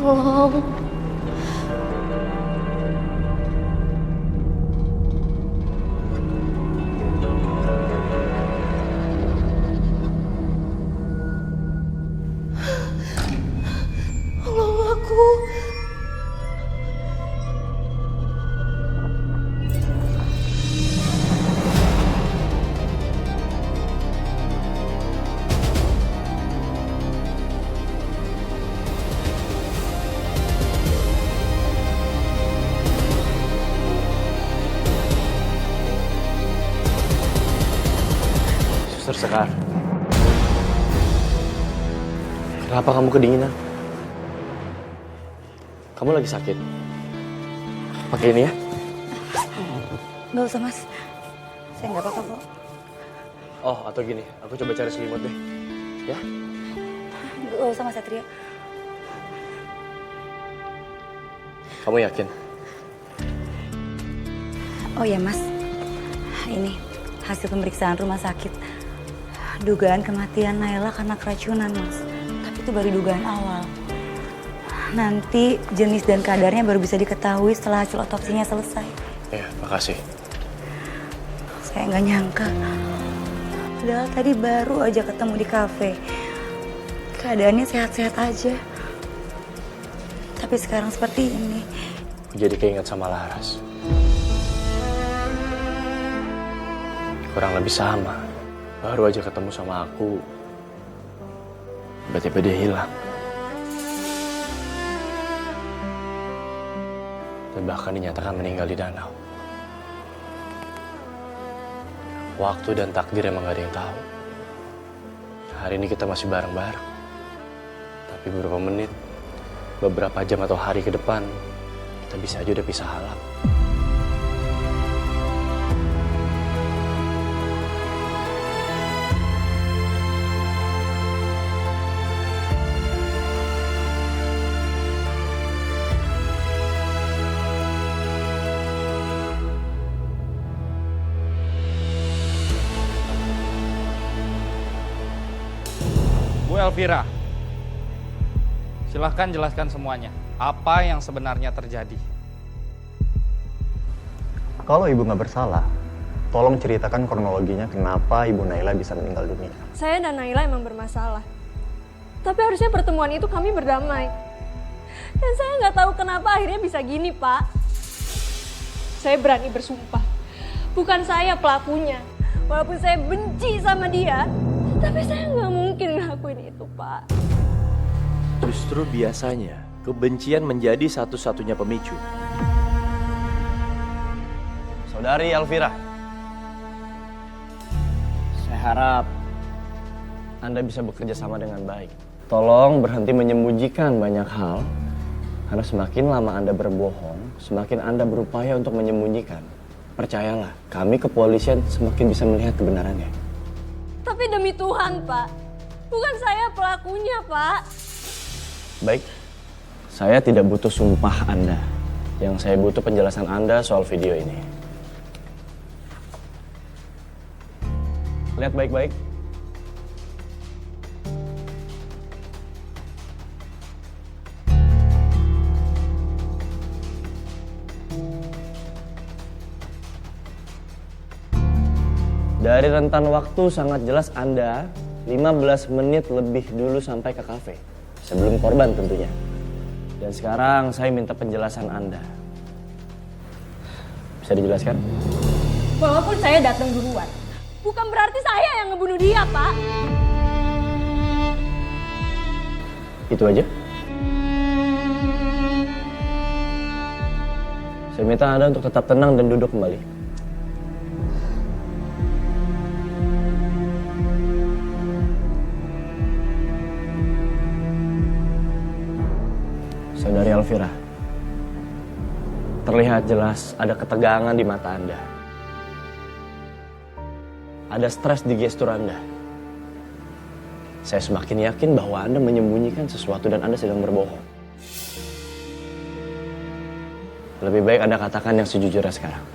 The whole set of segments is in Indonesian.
Tolong. Tolong aku. Suster Sekar, kenapa kamu kedinginan? Kamu lagi sakit? Pakai ini ya? Nggak usah mas, saya nggak apa-apa kok. Oh, atau gini, aku coba cari selimut deh. Ya? Nggak usah mas Satria. Kamu yakin? Oh ya mas, ini hasil pemeriksaan rumah sakit. Dugaan kematian Naila karena keracunan mas. Tapi itu baru dugaan awal. Nanti jenis dan kadarnya baru bisa diketahui setelah hasil otopsinya selesai. Ya, makasih. Saya nggak nyangka. Padahal tadi baru aja ketemu di kafe. Keadaannya sehat-sehat aja. Tapi sekarang seperti ini. Aku jadi keinget sama Laras. Kurang lebih sama. Baru aja ketemu sama aku. Tiba-tiba dia hilang. Dan bahkan dinyatakan meninggal di danau. Waktu dan takdir emang gak ada yang tahu. Hari ini kita masih bareng-bareng. Tapi beberapa menit, beberapa jam atau hari ke depan, kita bisa aja udah pisah alam. Bu Elvira, silahkan jelaskan semuanya. Apa yang sebenarnya terjadi? Kalau ibu nggak bersalah, tolong ceritakan kronologinya kenapa ibu Naila bisa meninggal dunia. Saya dan Naila emang bermasalah. Tapi harusnya pertemuan itu kami berdamai. Dan saya nggak tahu kenapa akhirnya bisa gini, Pak. Saya berani bersumpah. Bukan saya pelakunya. Walaupun saya benci sama dia, tapi saya nggak mungkin ngelakuin itu, Pak. Justru biasanya kebencian menjadi satu-satunya pemicu. Saudari Elvira, saya harap Anda bisa bekerja sama dengan baik. Tolong berhenti menyembunyikan banyak hal, karena semakin lama Anda berbohong, semakin Anda berupaya untuk menyembunyikan. Percayalah, kami kepolisian semakin bisa melihat kebenarannya. Tapi demi Tuhan, Pak. Bukan saya pelakunya, Pak. Baik, saya tidak butuh sumpah Anda. Yang saya butuh penjelasan Anda soal video ini. Lihat baik-baik. Dari rentan waktu sangat jelas Anda 15 menit lebih dulu sampai ke kafe. Sebelum korban tentunya. Dan sekarang saya minta penjelasan Anda. Bisa dijelaskan? Walaupun saya datang duluan, bukan berarti saya yang ngebunuh dia, Pak. Itu aja? Saya minta Anda untuk tetap tenang dan duduk kembali. Saudari Elvira, terlihat jelas ada ketegangan di mata Anda. Ada stres di gestur Anda. Saya semakin yakin bahwa Anda menyembunyikan sesuatu dan Anda sedang berbohong. Lebih baik Anda katakan yang sejujurnya sekarang.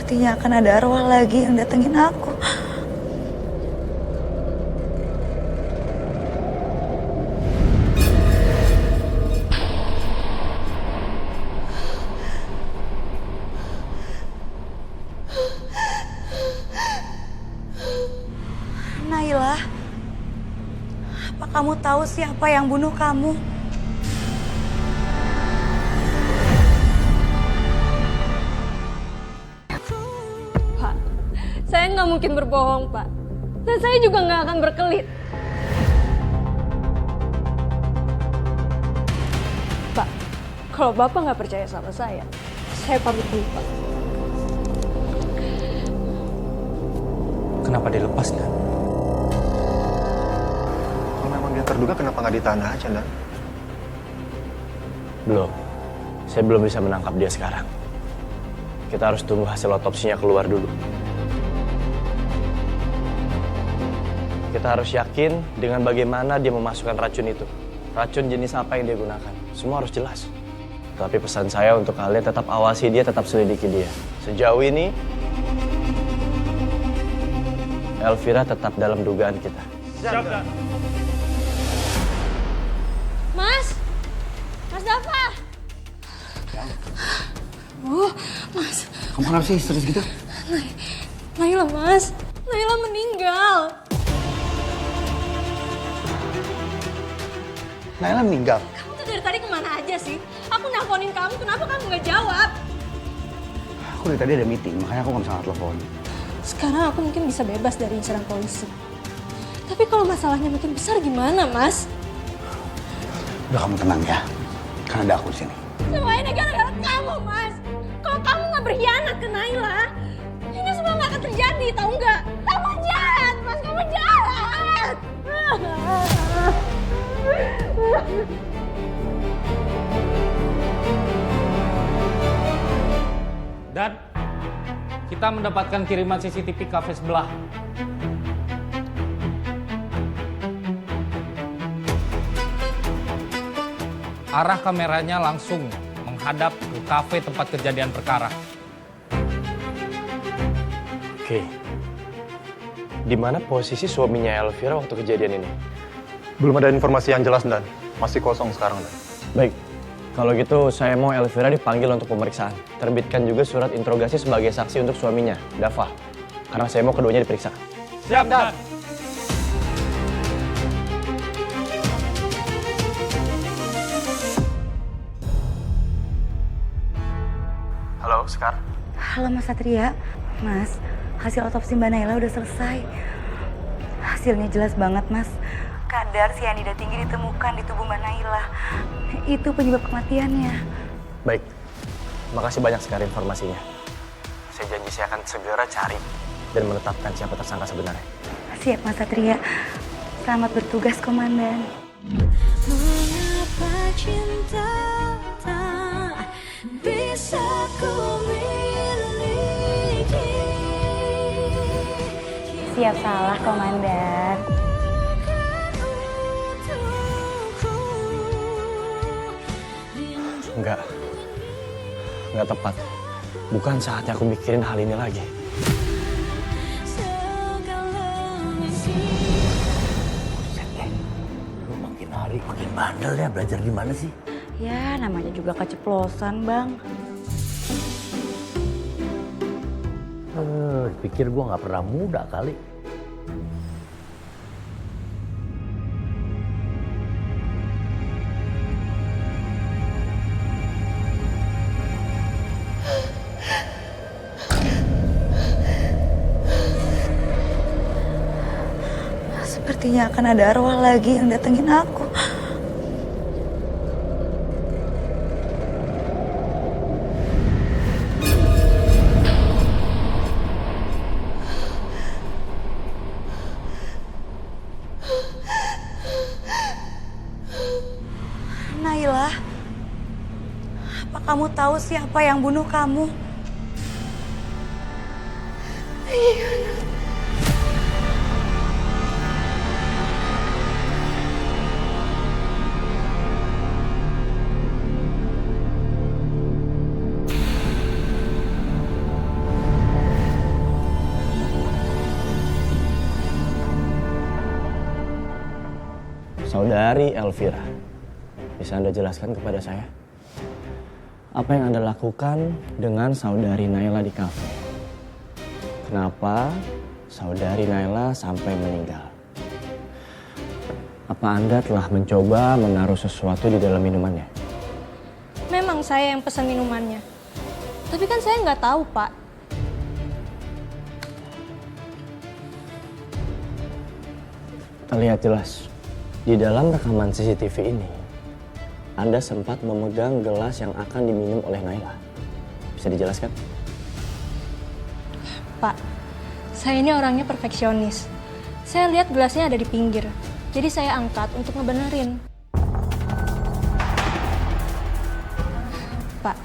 Sepertinya akan ada arwah lagi yang datengin aku. Naila, apa kamu tahu siapa yang bunuh kamu? Pak, saya nggak mungkin berbohong, Pak. Dan saya juga nggak akan berkelit. Pak, kalau Bapak nggak percaya sama saya pamit dulu, Pak. Kenapa dilepas, Dan? Kalau memang dia terduga, kenapa nggak ditahan aja, Dan? Belum. Saya belum bisa menangkap dia sekarang. Kita harus tunggu hasil otopsinya keluar dulu. Kita harus yakin dengan bagaimana dia memasukkan racun itu. Racun jenis apa yang dia gunakan. Semua harus jelas. Tapi pesan saya untuk kalian tetap awasi dia, tetap selidiki dia. Sejauh ini, Elvira tetap dalam dugaan kita. Mas! Mas Dafa! Mas. Kamu kenapa sih stres gitu? Naila, Mas. Naila meninggal. Naila meninggal. Kamu tuh dari tadi kemana aja sih? Aku nelponin kamu, kenapa kamu nggak jawab? Aku dari tadi ada meeting, makanya aku nggak bisa telepon. Sekarang aku mungkin bisa bebas dari inceran polisi. Tapi kalau masalahnya makin besar gimana, Mas? Udah kamu tenang ya, kan ada aku di sini. Semua ini gara-gara kamu, Mas. Kalau kamu nggak berkhianat ke Naila, ini semua nggak akan terjadi, tahu nggak? Kamu jahat, Mas. Kamu jahat. Dan kita mendapatkan kiriman CCTV kafe sebelah. Arah kameranya langsung menghadap ke kafe tempat kejadian perkara. Oke. Di mana posisi suaminya Elvira waktu kejadian ini? Belum ada informasi yang jelas, Dan. Masih kosong sekarang, Dan. Baik. Kalau gitu saya mau Elvira dipanggil untuk pemeriksaan. Terbitkan juga surat interogasi sebagai saksi untuk suaminya, Dafa. Karena saya mau keduanya diperiksa. Siap, Dan. Halo, Sekar. Halo Mas Satria. Mas, hasil otopsi Mbak Naila udah selesai. Hasilnya jelas banget, Mas. Kadar sianida tinggi ditemukan di tubuh Mbak Naila. Itu penyebab kematiannya. Baik. Makasih banyak Sekar informasinya. Saya janji saya akan segera cari dan menetapkan siapa tersangka sebenarnya. Siap, Mas Satria. Selamat bertugas, Komandan. Mengapa cinta tak bisa ku miliki? Siap salah, Komandan. Enggak tepat. Bukan saatnya aku mikirin hal ini lagi. Lu makin hari makin bandel ya, belajar di mana sih? Ya, namanya juga keceplosan, Bang. Pikir gua nggak pernah muda kali. Sepertinya akan ada arwah lagi yang datengin aku. Naila, apa kamu tahu siapa yang bunuh kamu? Saudari Elvira, bisa Anda jelaskan kepada saya? Apa yang Anda lakukan dengan saudari Naila di kafe? Kenapa saudari Naila sampai meninggal? Apa Anda telah mencoba menaruh sesuatu di dalam minumannya? Memang saya yang pesan minumannya. Tapi kan saya nggak tahu, Pak. Terlihat jelas, di dalam rekaman CCTV ini, Anda sempat memegang gelas yang akan diminum oleh Naila. Bisa dijelaskan? Pak, saya ini orangnya perfeksionis. Saya lihat gelasnya ada di pinggir. Jadi saya angkat untuk ngebenerin. Pak,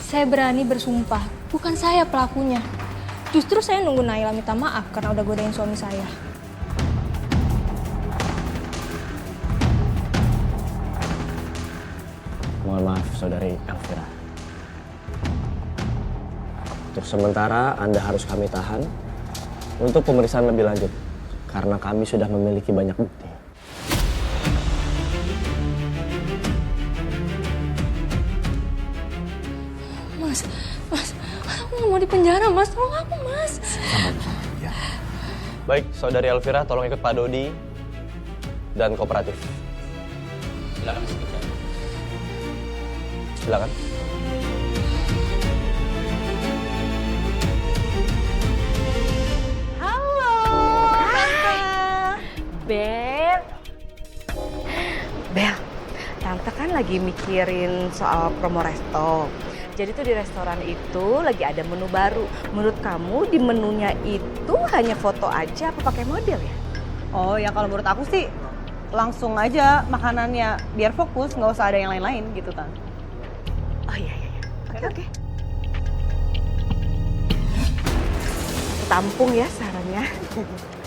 saya berani bersumpah, bukan saya pelakunya. Justru saya nunggu Naila minta maaf karena udah godain suami saya. Mohon maaf, saudari Elvira. Untuk sementara, Anda harus kami tahan untuk pemeriksaan lebih lanjut. Karena kami sudah memiliki banyak bukti. Mas, aku nggak mau di penjara, Mas. Tolong aku, Mas. Ya. Baik, saudari Elvira, tolong ikut Pak Dodi dan kooperatif. Silakan. Silakan. Bel, Tante kan lagi mikirin soal promo resto. Jadi tuh di restoran itu lagi ada menu baru. Menurut kamu di menunya itu hanya foto aja apa pakai model ya? Oh ya kalau menurut aku sih langsung aja makanannya biar fokus, nggak usah ada yang lain-lain gitu Tan. Oh iya. Oke. Aku tampung ya sarannya.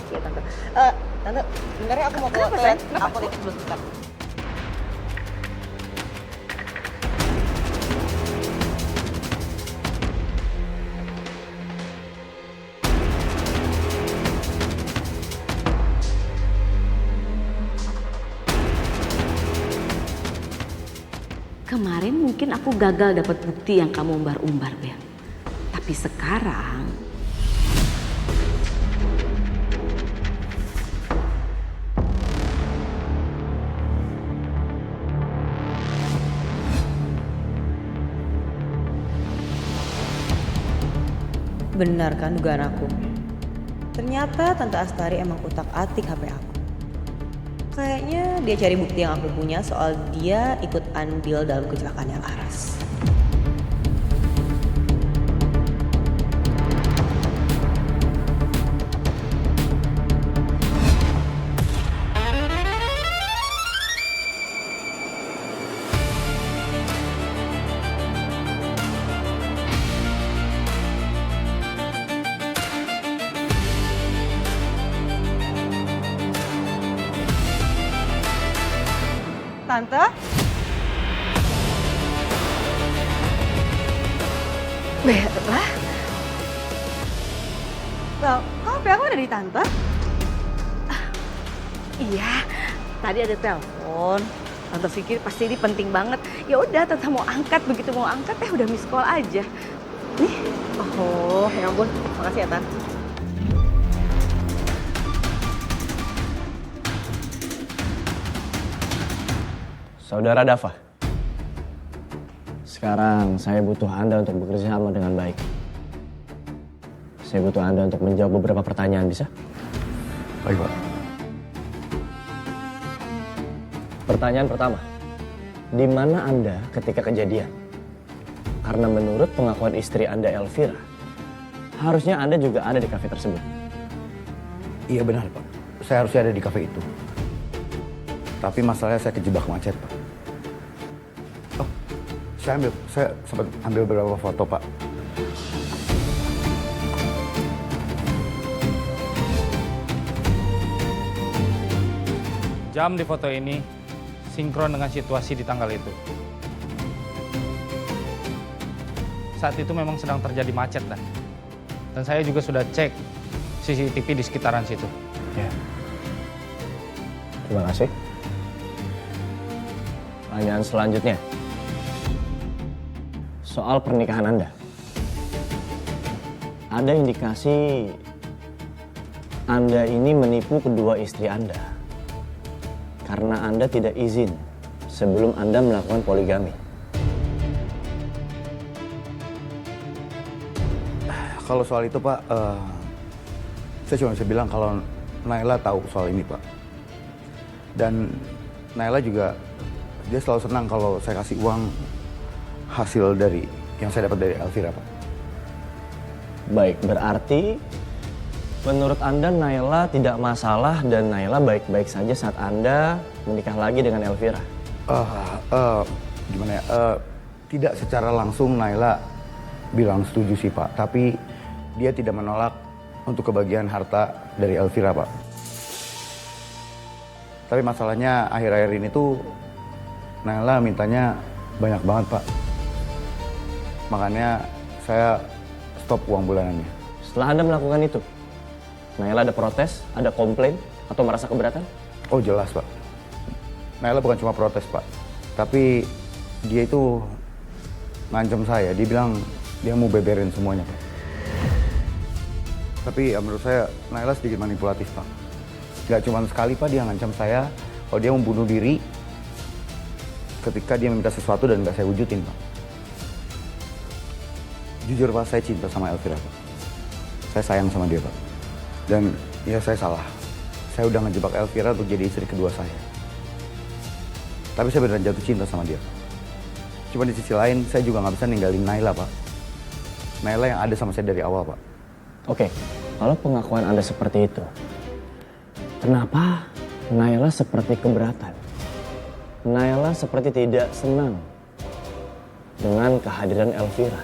Iya Tante. Tante, bentar ya aku mau bawa toilet. Aku lihat dulu sebentar. Kemarin mungkin aku gagal dapat bukti yang kamu umbar-umbar, Bel. Tapi sekarang Benar kan dugaan aku? Ternyata Tante Astari emang utak-atik HP aku. Kayaknya dia cari bukti yang aku punya soal dia ikut andil dalam kecelakaannya Laras. Tante? Bella? Kok HP aku ada di Tante? Iya, tadi ada telepon. Tante pikir pasti ini penting banget. Ya udah, Tante mau angkat. Begitu mau angkat, udah miss call aja. Nih. Oh, ya ampun. Makasih ya, Tan. Saudara Dava, sekarang saya butuh Anda untuk bekerja sama dengan baik. Saya butuh Anda untuk menjawab beberapa pertanyaan, bisa? Baik, Pak. Pertanyaan pertama, di mana Anda ketika kejadian? Karena menurut pengakuan istri Anda, Elvira, harusnya Anda juga ada di kafe tersebut. Iya benar, Pak. Saya harusnya ada di kafe itu. Tapi masalahnya saya kejebak macet, Pak. Oh, saya sempat ambil beberapa foto, Pak. Jam di foto ini sinkron dengan situasi di tanggal itu. Saat itu memang sedang terjadi macet, dan saya juga sudah cek CCTV di sekitaran situ. Ya. Terima kasih. Pertanyaan selanjutnya. Soal pernikahan Anda. Ada indikasi Anda ini menipu kedua istri Anda. Karena Anda tidak izin sebelum Anda melakukan poligami. Kalau soal itu Pak, saya cuma bisa bilang kalau Naila tahu soal ini Pak. Dan Naila juga, dia selalu senang kalau saya kasih uang hasil dari yang saya dapat dari Elvira Pak. Baik, berarti menurut Anda Naila tidak masalah dan Naila baik-baik saja saat Anda menikah lagi dengan Elvira? Gimana ya? Tidak secara langsung Naila bilang setuju sih Pak, tapi dia tidak menolak untuk kebagian harta dari Elvira Pak. Tapi masalahnya akhir-akhir ini tuh Naila mintanya banyak banget Pak. Makanya saya stop uang bulanannya. Setelah Anda melakukan itu, Naila ada protes, ada komplain, atau merasa keberatan? Oh jelas Pak. Naila bukan cuma protes Pak, tapi dia itu ngancam saya. Dia bilang dia mau beberin semuanya Pak. Tapi ya menurut saya Naila sedikit manipulatif Pak. Gak cuma sekali Pak dia ngancam saya kalau dia mau bunuh diri ketika dia meminta sesuatu dan gak saya wujudin Pak. Jujur Pak, saya cinta sama Elvira Pak. Saya sayang sama dia Pak. Dan ya saya salah. Saya udah ngejebak Elvira untuk jadi istri kedua saya. Tapi saya beneran jatuh cinta sama dia. Cuma di sisi lain saya juga gak bisa ninggalin Naila Pak. Naila yang ada sama saya dari awal Pak. Oke, kalau pengakuan Anda seperti itu, kenapa Naila seperti keberatan? Naila seperti tidak senang dengan kehadiran Elvira.